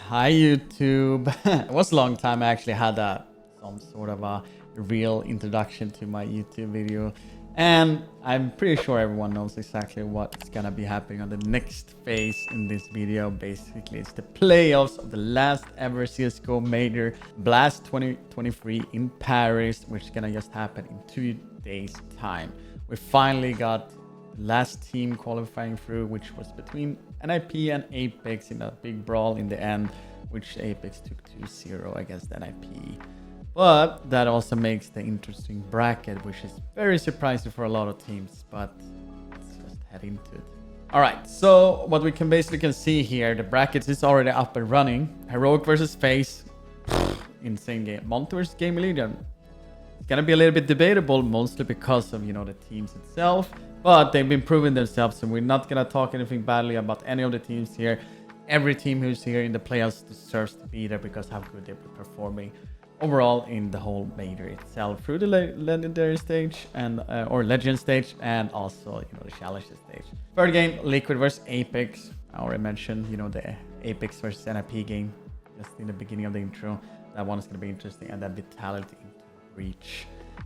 Hi YouTube. It was a long time I actually had some sort of a real introduction to my YouTube video, and I'm pretty sure everyone knows exactly what's gonna be happening on the next phase in this video. Basically, it's the playoffs of the last ever CSGO major, Blast 2023 in Paris, which is gonna just happen in 2 days time. We finally got last team qualifying through, which was between NIP and Apex in a big brawl in the end, which Apex took 2-0 against NIP. But that also makes the interesting bracket, which is very surprising for a lot of teams, but let's just head into it. All right, so what we can basically see here, the brackets is already up and running. Heroic versus FaZe, insane game. Monte versus Gamer Legion. It's gonna be a little bit debatable, mostly because of, the teams itself. But they've been proving themselves, and we're not gonna talk anything badly about any of the teams here. Every team who's here in the playoffs deserves to be there because how good they're performing overall in the whole major itself through the legendary stage and or legend stage, and also the challenger stage. Third game, Liquid versus Apex. I already mentioned the Apex versus NIP game just in the beginning of the intro. That one is gonna be interesting, and then Vitality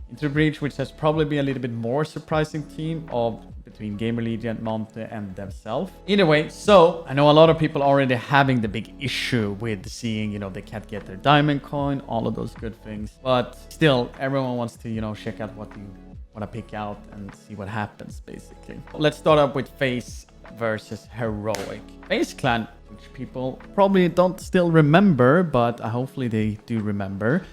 into Breach, which has probably been a little bit more surprising team of between Gamer Legion, Monte, and themselves. Either way, so I know a lot of people already having the big issue with seeing, they can't get their diamond coin, all of those good things. But still, everyone wants to, check out what you want to pick out and see what happens, basically. Let's start up with FaZe versus Heroic. FaZe Clan, which people probably don't still remember, but hopefully they do remember.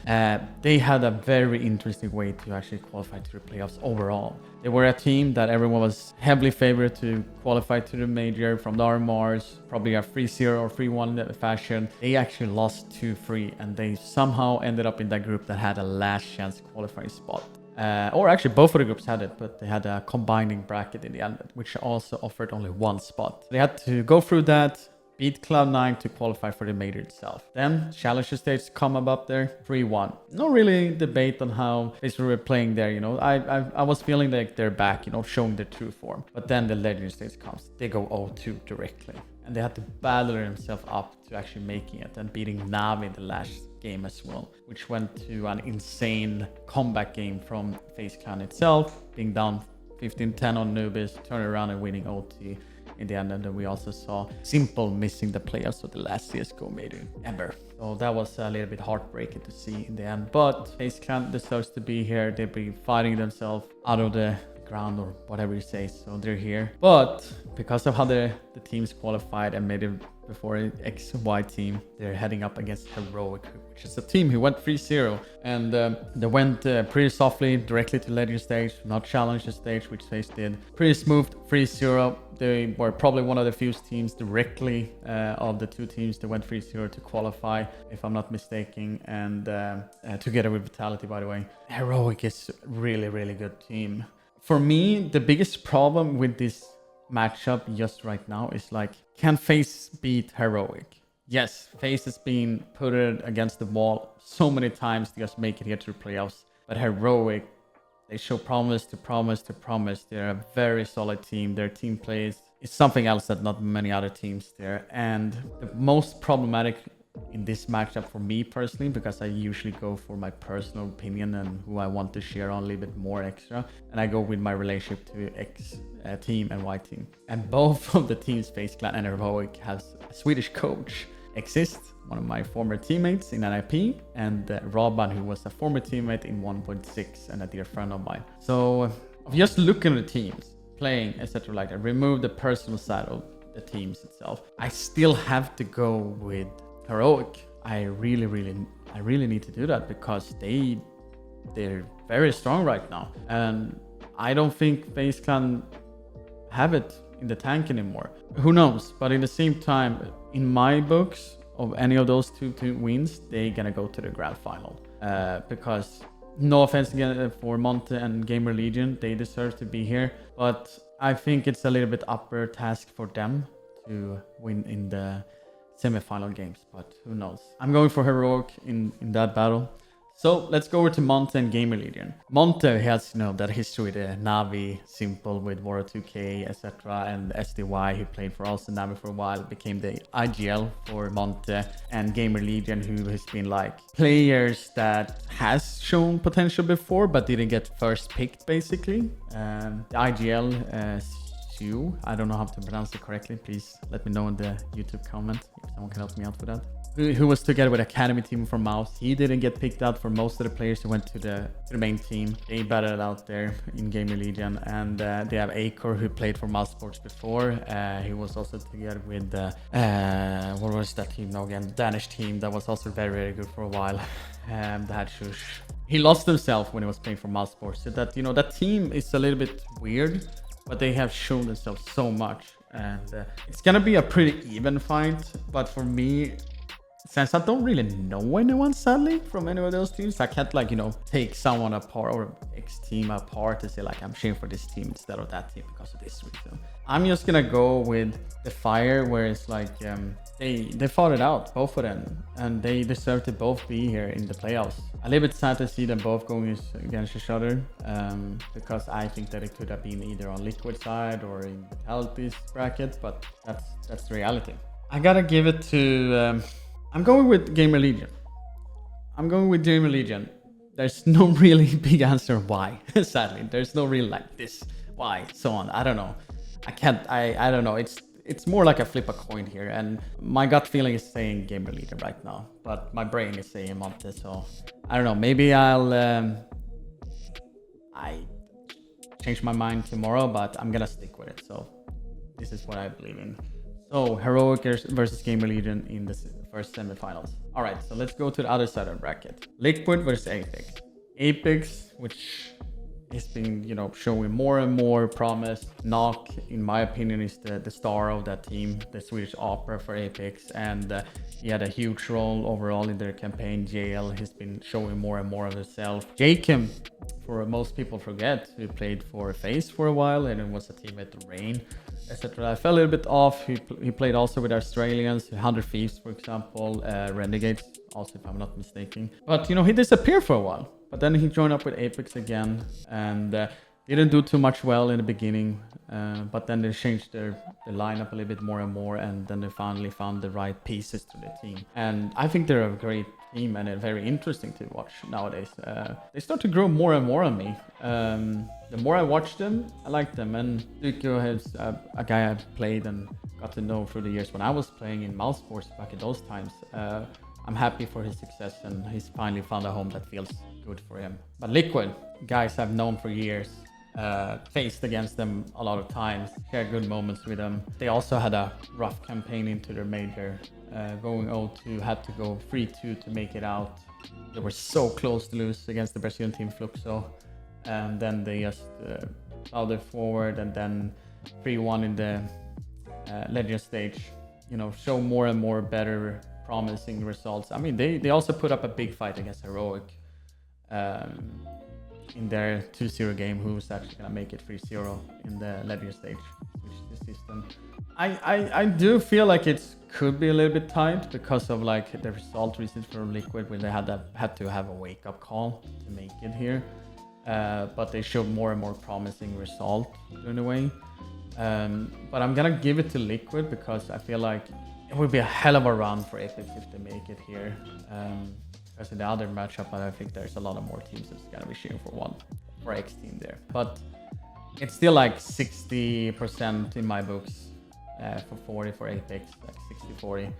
They had a very interesting way to actually qualify to the playoffs overall. They were a team that everyone was heavily favored to qualify to the major from the RMRs, probably a 3-0 or 3-1 fashion. They actually lost 2-3, and they somehow ended up in that group that had a last chance qualifying spot. Or actually both of the groups had it, but they had a combining bracket in the end, which also offered only one spot. They had to go through that, beat Cloud9 to qualify for the major itself. Then challenger stage come up there, 3-1. No really debate on how they were playing there, I was feeling like they're back, showing their true form. But then the legend stage comes, they go 0-2 directly. And they had to battle themselves up to actually making it and beating Navi in the last game as well, which went to an insane comeback game from FaZe Clan itself, being down 15-10 on Nubis, turning around and winning OT in the end. And then we also saw Simple missing the playoffs of the last CSGO major ever. So that was a little bit heartbreaking to see in the end. But FaZe Clan deserves to be here. They've been fighting themselves out of the ground or whatever you say, so they're here. But because of how the teams qualified and made it before XY team, they're heading up against Heroic, which is a team who went 3-0, and they went pretty softly directly to legend stage, not challenger stage, which FaZe did. Pretty smooth 3-0. They were probably one of the few teams directly of the two teams that went 3-0 to qualify, if I'm not mistaken, and together with Vitality, by the way. Heroic is really, really good team. For me, the biggest problem with this matchup just right now is like, can FaZe beat Heroic? Yes, FaZe has been put against the wall so many times to just make it here to the playoffs. But Heroic, they show promise to promise to promise. They're a very solid team. Their team plays is something else that not many other teams there. And the most problematic in this matchup for me personally, because I usually go for my personal opinion and who I want to share on a little bit more extra, and I go with my relationship to X team and Y team. And both of the teams, FaZe Clan and Heroic, has a Swedish coach. Exist, one of my former teammates in NIP, and Robban, who was a former teammate in 1.6 and a dear friend of mine. So just looking at the teams, playing, etc. like that, remove the personal side of the teams itself, I still have to go with Heroic. I really need to do that because they're very strong right now, and I don't think FaZe Clan have it in the tank anymore. Who knows? But in the same time, in my books, of any of those two wins, they're gonna go to the grand final. Because no offense again for Monte and Gamer Legion, they deserve to be here, but I think it's a little bit upper task for them to win in the semi-final games, but who knows. I'm going for Heroic in that battle. So let's go over to Monte and Gamer Legion. Monte has, that history with Navi, Simple with War 2K, etc. And SDY, who played for also Navi for a while, became the IGL for Monte. And Gamer Legion, who has been like players that has shown potential before, but didn't get first picked basically. The IGL, I don't know how to pronounce it correctly. Please let me know in the YouTube comment if someone can help me out with that. Who was together with Academy team from Mouse. He didn't get picked out for most of the players who went to the main team. They battled out there in Gamer Legion, and they have Acor, who played for Mouse Sports before. He was also together with what was that team now again? Danish team that was also very, very good for a while. They had Shush. He lost himself when he was playing for Mouse Sports. So that that team is a little bit weird, but they have shown themselves so much, and it's gonna be a pretty even fight. But for me, since I don't really know anyone, sadly, from any of those teams, I can't take someone apart or X team apart to say like I'm cheering for this team instead of that team because of this reason. I'm just gonna go with the Fire, where it's like they fought it out, both of them, and they deserve to both be here in the playoffs. A little bit sad to see them both going against each other, because I think that it could have been either on Liquid side or in Vitality's bracket, but that's the reality. I gotta give it to I'm going with Gamer Legion. There's no really big answer why, sadly. There's no real like this, why, so on. I don't know. I don't know. It's more like a flip a coin here, and my gut feeling is saying Gamer Legion right now, but my brain is saying Monte, so I don't know. Maybe I change my mind tomorrow, but I'm gonna stick with it. So this is what I believe in. So Heroic versus Gamer Legion in the first semifinals. All right, so let's go to the other side of the bracket. Liquid versus Apex. Apex, which has been, showing more and more promise. Knock, in my opinion, is the star of that team, the Swedish opera for Apex, and he had a huge role overall in their campaign. JL has been showing more and more of himself. Jacob, for most people forget, who played for FaZe for a while and it was a teammate to Rain, etc. I fell a little bit off. He played also with Australians, 100 Thieves, for example, Renegades, also if I'm not mistaken. But he disappeared for a while. But then he joined up with Apex again, and didn't do too much well in the beginning. But then they changed their lineup a little bit more and more, and then they finally found the right pieces to the team. And I think they're a great team and very interesting to watch nowadays. They start to grow more and more on me. The more I watch them, I like them. And Duko is a guy I've played and got to know through the years when I was playing in Mouse Sports back in those times. I'm happy for his success, and he's finally found a home that feels good for him. But Liquid, guys I've known for years, faced against them a lot of times, shared good moments with them. They also had a rough campaign into their major, going 0-2, had to go 3-2 to make it out. They were so close to lose against the Brazilian team Fluxo, and then they just plowed it forward, and then 3-1 in the Legend stage. Show more and more better, promising results. I mean, they also put up a big fight against Heroic in their 2-0 game, who's actually gonna make it 3-0 in the Legend stage, which is the system. I do feel like it could be a little bit tight because of like the result recent for Liquid, where they had to have a wake-up call to make it here, but they showed more and more promising result during the way. But I'm gonna give it to Liquid because I feel like it would be a hell of a run for Apex if they make it here. Because in the other matchup, I think there's a lot of more teams that's gonna be cheering for X team there. But it's still like 60% in my books, for 40 for Apex, like 60-40.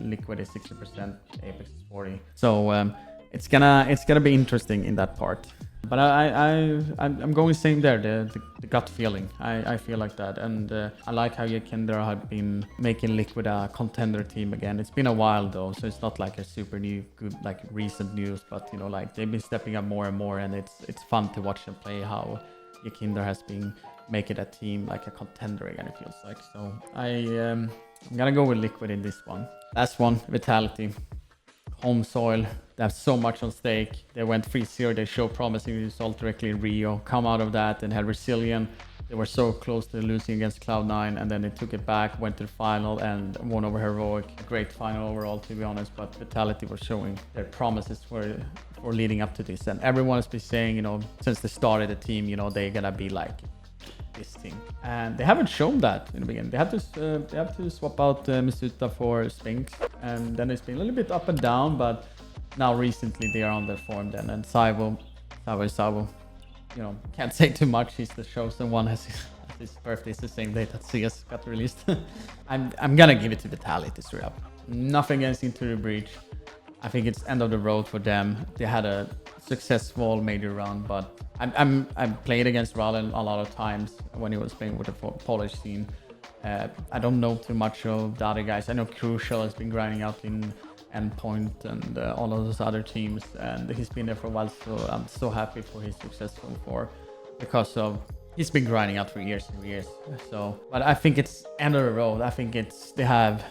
Liquid is 60%, Apex is 40. So it's gonna be interesting in that part. But I'm going same there, the gut feeling. I feel like that, and I like how GeTRiGhT have been making Liquid a contender team again. It's been a while though, so it's not like a super new, good, like recent news, but like they've been stepping up more and more, and it's fun to watch them play. How GeTRiGhT has been making a team like a contender again, it feels like. So I'm gonna go with Liquid in this one. Last one, Vitality. Home soil. They have so much on stake. They went 3-0. They showed promising result directly in Rio. Come out of that and had Resilient, They were so close to losing against Cloud9, and then they took it back, went to the final, and won over Heroic. A great final overall, to be honest. But Vitality was showing their promises for leading up to this, and everyone has been saying, you know, since the start of the team, you know, they're gonna be like this team, and they haven't shown that in the beginning. They have to swap out Misuta for Spinks, and then it's been a little bit up and down, but now recently they are on their form then. And Saivo, you know, can't say too much. He's the chosen one. His birthday is the same date that CS got released. I'm gonna give it to Vitality straight up. Nothing against Into the Breach. I think it's end of the road for them. They had a successful major run, but I've played against Rallen a lot of times when he was playing with the Polish scene. I don't know too much of the other guys. I know Crucial has been grinding out in Endpoint and all of those other teams, and he's been there for a while, so I'm so happy for his successful for, because of he's been grinding out for years and years. So, but I think it's end of the road. I think it's they have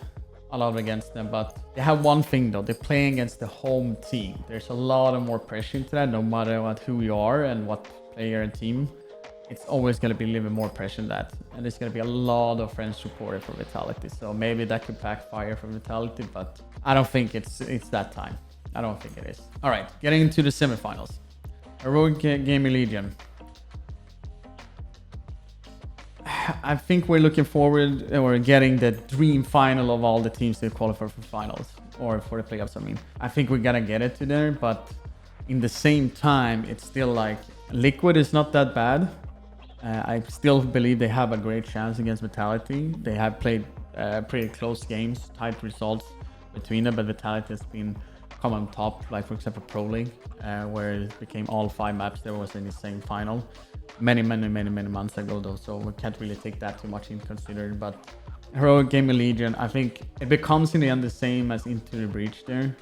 a lot against them, but they have one thing though: they're playing against the home team. There's a lot of more pressure into that, no matter what who you are and what player and team. It's always going to be a little bit more pressure than that, and there's going to be a lot of friends supported for Vitality, so maybe that could backfire for Vitality, but I don't think it's that time. I don't think it is. All right, getting into the semifinals. Heroic Gaming Legion. I think we're looking forward, or getting the dream final of all the teams that qualify for finals, or for the playoffs. I mean, I think we're gonna get it to there, but in the same time, it's still like Liquid is not that bad. I still believe they have a great chance against Vitality. They have played pretty close games, tight results between them, but Vitality has been come on top, like for example Pro League, where it became all 5 maps that was in the same final many months ago though, so we can't really take that too much into consideration. But Heroic Gaming Legion, I think it becomes in the end the same as Into the Breach there.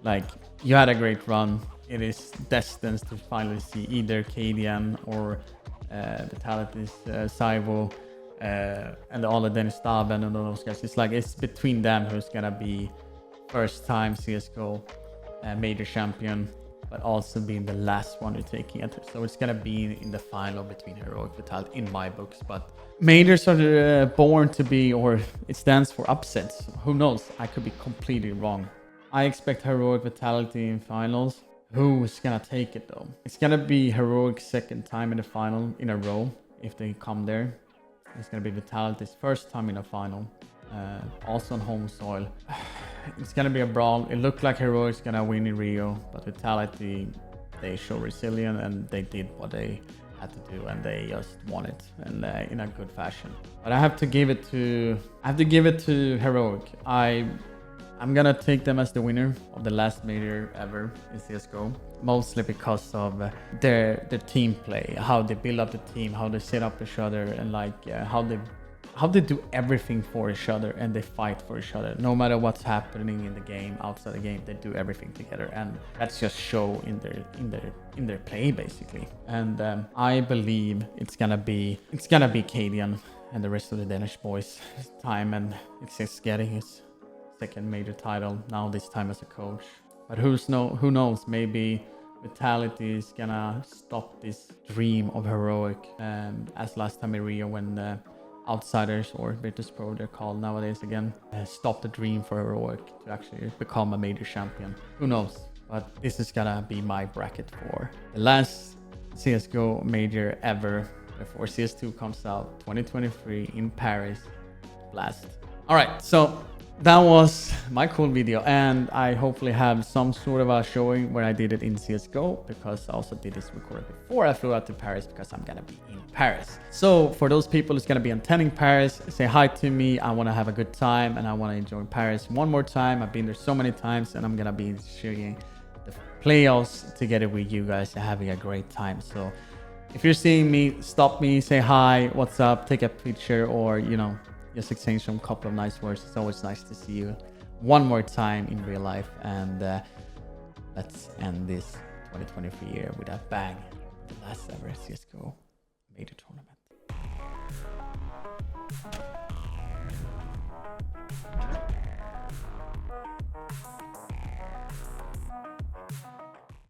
Like, you had a great run. It is destined to finally see either KDN or Vitality's Saivo and all of Dennis Staben and all those guys. It's like it's between them who's gonna be first time CSGO major champion, but also being the last one who's taking it. So it's gonna be in the final between Heroic Vitality in my books. But majors are born to be, or it stands for upsets. Who knows? I could be completely wrong. I expect Heroic Vitality in finals. Who's gonna take it though? It's gonna be Heroic's second time in the final in a row if they come there. It's gonna be Vitality's first time in a final, also on home soil. It's gonna be a brawl. It looked like Heroic's gonna win in Rio, but Vitality, they show resilience and they did what they had to do, and they just won it, and in a good fashion. But I have to give it to Heroic. I'm gonna take them as the winner of the last major ever in CSGO, mostly because of their team play, how they build up the team, how they set up each other, and like how they do everything for each other, and they fight for each other. No matter what's happening in the game, outside the game, they do everything together, and that's just show in their play basically. And I believe it's gonna be Cadian and the rest of the Danish boys' time, and it's just getting his second major title now, this time as a coach. But who knows, maybe Vitality is gonna stop this dream of Heroic, as last time in Rio when outsiders, or Virtus Pro they're called nowadays again, stop the dream for Heroic to actually become a major champion. Who knows? But this is gonna be my bracket for the last CSGO major ever before CS2 comes out 2023 in Paris. Blast. All right, so that was my cool video, and I hopefully have some sort of a showing where I did it in CSGO, because I also did this recorded before I flew out to Paris, because I'm gonna be in Paris. So for those people who's gonna be attending Paris, say hi to me. I want to have a good time, and I want to enjoy Paris one more time. I've been there so many times, and I'm gonna be sharing the playoffs together with you guys and having a great time. So if you're seeing me, stop me, say hi, what's up, take a picture, or just exchange some couple of nice words. It's always nice to see you one more time in real life. And let's end this 2023 year with a bang. The last ever CSGO major tournament.